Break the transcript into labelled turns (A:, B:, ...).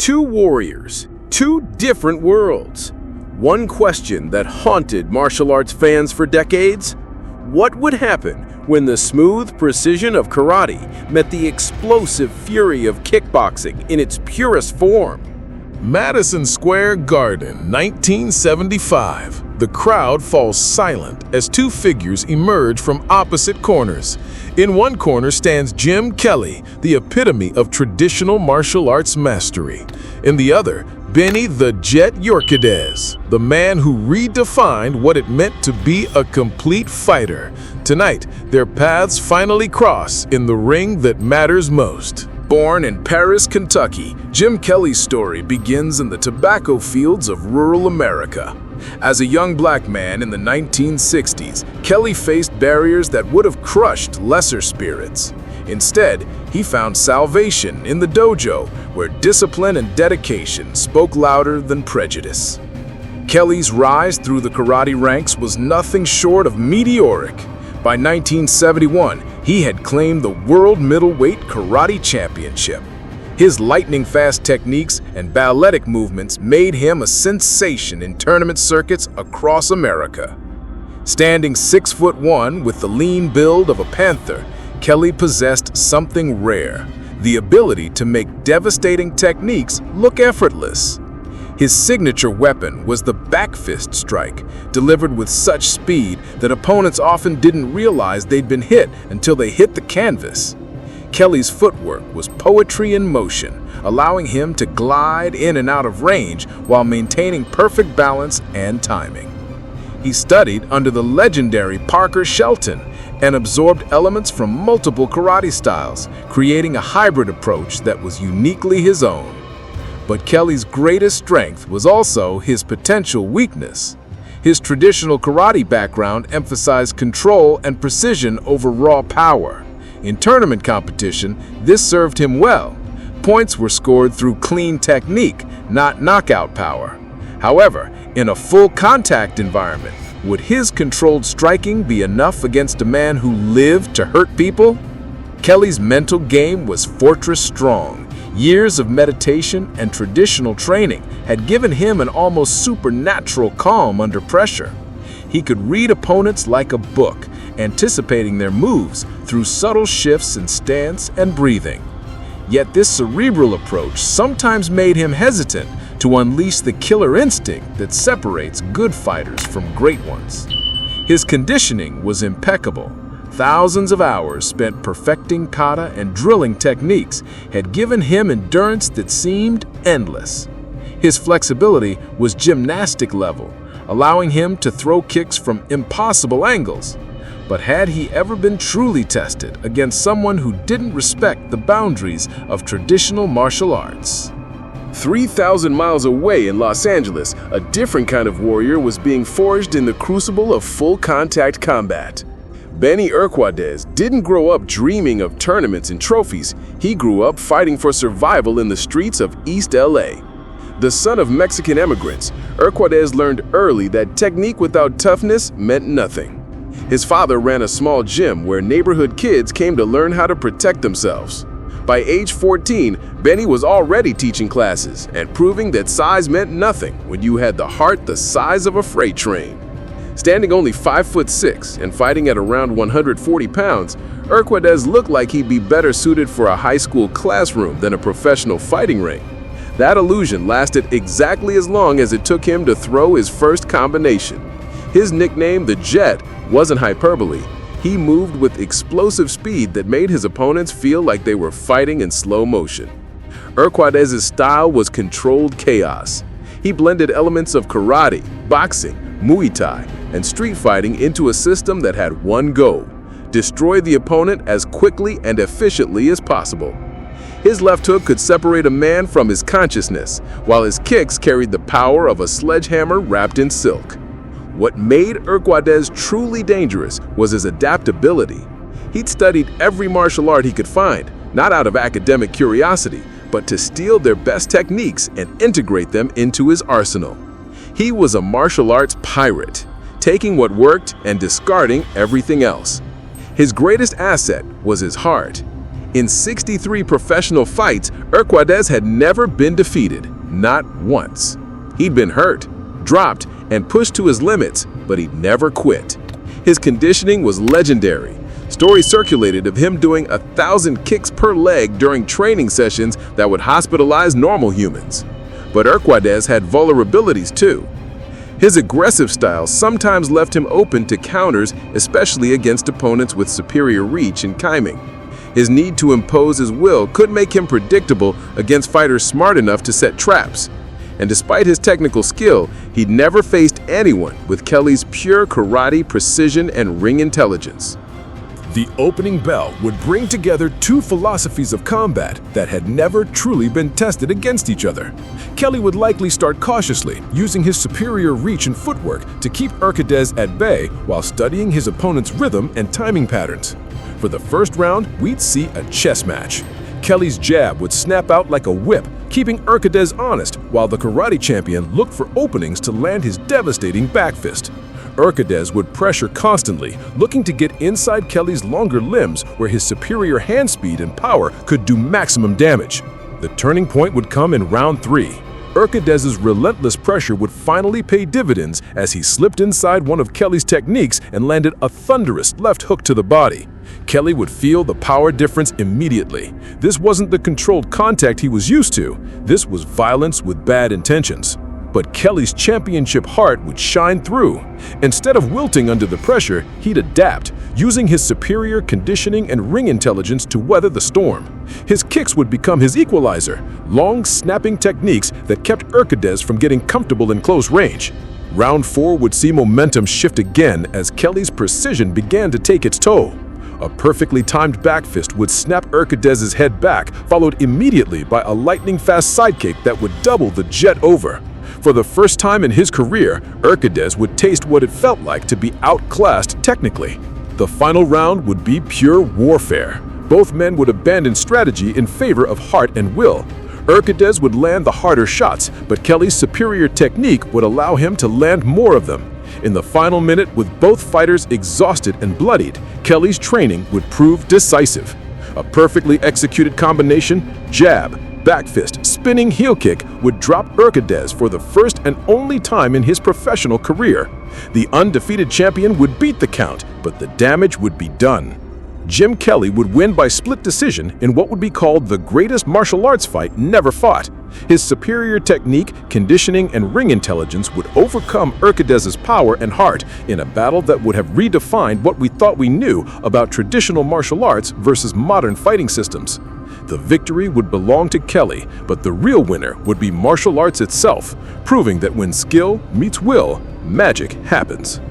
A: Two warriors, two different worlds. One question that haunted martial arts fans for decades: what would happen when the smooth precision of karate met the explosive fury of kickboxing in its purest form?
B: Madison Square Garden, 1975. The crowd falls silent as two figures emerge from opposite corners. In one corner stands Jim Kelly, the epitome of traditional martial arts mastery. In the other, Benny the Jet Urquidez, the man who redefined what it meant to be a complete fighter. Tonight, their paths finally cross in the ring that matters most.
A: Born in Paris, Kentucky, Jim Kelly's story begins in the tobacco fields of rural America. As a young black man in the 1960s, Kelly faced barriers that would have crushed lesser spirits. Instead, he found salvation in the dojo, where discipline and dedication spoke louder than prejudice. Kelly's rise through the karate ranks was nothing short of meteoric. By 1971, he had claimed the World Middleweight Karate Championship. His lightning-fast techniques and balletic movements made him a sensation in tournament circuits across America. Standing 6'1" with the lean build of a panther, Kelly possessed something rare: the ability to make devastating techniques look effortless. His signature weapon was the backfist strike, delivered with such speed that opponents often didn't realize they'd been hit until they hit the canvas. Kelly's footwork was poetry in motion, allowing him to glide in and out of range while maintaining perfect balance and timing. He studied under the legendary Parker Shelton and absorbed elements from multiple karate styles, creating a hybrid approach that was uniquely his own. But Kelly's greatest strength was also his potential weakness. His traditional karate background emphasized control and precision over raw power. In tournament competition, this served him well. Points were scored through clean technique, not knockout power. However, in a full contact environment, would his controlled striking be enough against a man who lived to hurt people? Kelly's mental game was fortress strong. Years of meditation and traditional training had given him an almost supernatural calm under pressure. He could read opponents like a book, anticipating their moves through subtle shifts in stance and breathing. Yet this cerebral approach sometimes made him hesitant to unleash the killer instinct that separates good fighters from great ones. His conditioning was impeccable. Thousands of hours spent perfecting kata and drilling techniques had given him endurance that seemed endless. His flexibility was gymnastic level, allowing him to throw kicks from impossible angles. But had he ever been truly tested against someone who didn't respect the boundaries of traditional martial arts?
C: 3,000 miles away in Los Angeles, a different kind of warrior was being forged in the crucible of full-contact combat. Benny Urquidez didn't grow up dreaming of tournaments and trophies. He grew up fighting for survival in the streets of East LA. The son of Mexican immigrants, Urquidez learned early that technique without toughness meant nothing. His father ran a small gym where neighborhood kids came to learn how to protect themselves. By age 14, Benny was already teaching classes and proving that size meant nothing when you had the heart the size of a freight train. Standing only 5'6" and fighting at around 140 pounds, Urquidez looked like he'd be better suited for a high school classroom than a professional fighting ring. That illusion lasted exactly as long as it took him to throw his first combination. His nickname, the Jet, wasn't hyperbole. He moved with explosive speed that made his opponents feel like they were fighting in slow motion. Urquidez's style was controlled chaos. He blended elements of karate, boxing, Muay Thai, and street fighting into a system that had one goal: destroy the opponent as quickly and efficiently as possible. His left hook could separate a man from his consciousness, while his kicks carried the power of a sledgehammer wrapped in silk. What made Urquidez truly dangerous was his adaptability. He'd studied every martial art he could find, not out of academic curiosity, but to steal their best techniques and integrate them into his arsenal. He was a martial arts pirate, taking what worked and discarding everything else. His greatest asset was his heart. In 63 professional fights, Urquidez had never been defeated, not once. He'd been hurt, dropped, and pushed to his limits, but he'd never quit. His conditioning was legendary. Stories circulated of him doing 1,000 kicks per leg during training sessions that would hospitalize normal humans. But Urquidez had vulnerabilities too. His aggressive style sometimes left him open to counters, especially against opponents with superior reach and timing. His need to impose his will could make him predictable against fighters smart enough to set traps. And despite his technical skill, he'd never faced anyone with Kelly's pure karate precision and ring intelligence.
B: The opening bell would bring together two philosophies of combat that had never truly been tested against each other. Kelly would likely start cautiously, using his superior reach and footwork to keep Urquidez at bay while studying his opponent's rhythm and timing patterns. For the first round, we'd see a chess match. Kelly's jab would snap out like a whip, keeping Urquidez honest, while the karate champion looked for openings to land his devastating backfist. Urquidez would pressure constantly, looking to get inside Kelly's longer limbs where his superior hand speed and power could do maximum damage. The turning point would come in round 3. Urquidez's relentless pressure would finally pay dividends as he slipped inside one of Kelly's techniques and landed a thunderous left hook to the body. Kelly would feel the power difference immediately. This wasn't the controlled contact he was used to. This was violence with bad intentions. But Kelly's championship heart would shine through. Instead of wilting under the pressure, he'd adapt, using his superior conditioning and ring intelligence to weather the storm. His kicks would become his equalizer, long, snapping techniques that kept Urquidez from getting comfortable in close range. Round 4 would see momentum shift again as Kelly's precision began to take its toll. A perfectly timed backfist would snap Urquidez's head back, followed immediately by a lightning-fast sidekick that would double the jet over. For the first time in his career, Urquidez would taste what it felt like to be outclassed technically. The final round would be pure warfare. Both men would abandon strategy in favor of heart and will. Urquidez would land the harder shots, but Kelly's superior technique would allow him to land more of them. In the final minute, with both fighters exhausted and bloodied, Kelly's training would prove decisive. A perfectly executed combination, jab, backfist, spinning heel kick would drop Urquidez for the first and only time in his professional career. The undefeated champion would beat the count, but the damage would be done. Jim Kelly would win by split decision in what would be called the greatest martial arts fight never fought. His superior technique, conditioning, and ring intelligence would overcome Urquidez's power and heart in a battle that would have redefined what we thought we knew about traditional martial arts versus modern fighting systems. The victory would belong to Kelly, but the real winner would be martial arts itself, proving that when skill meets will, magic happens.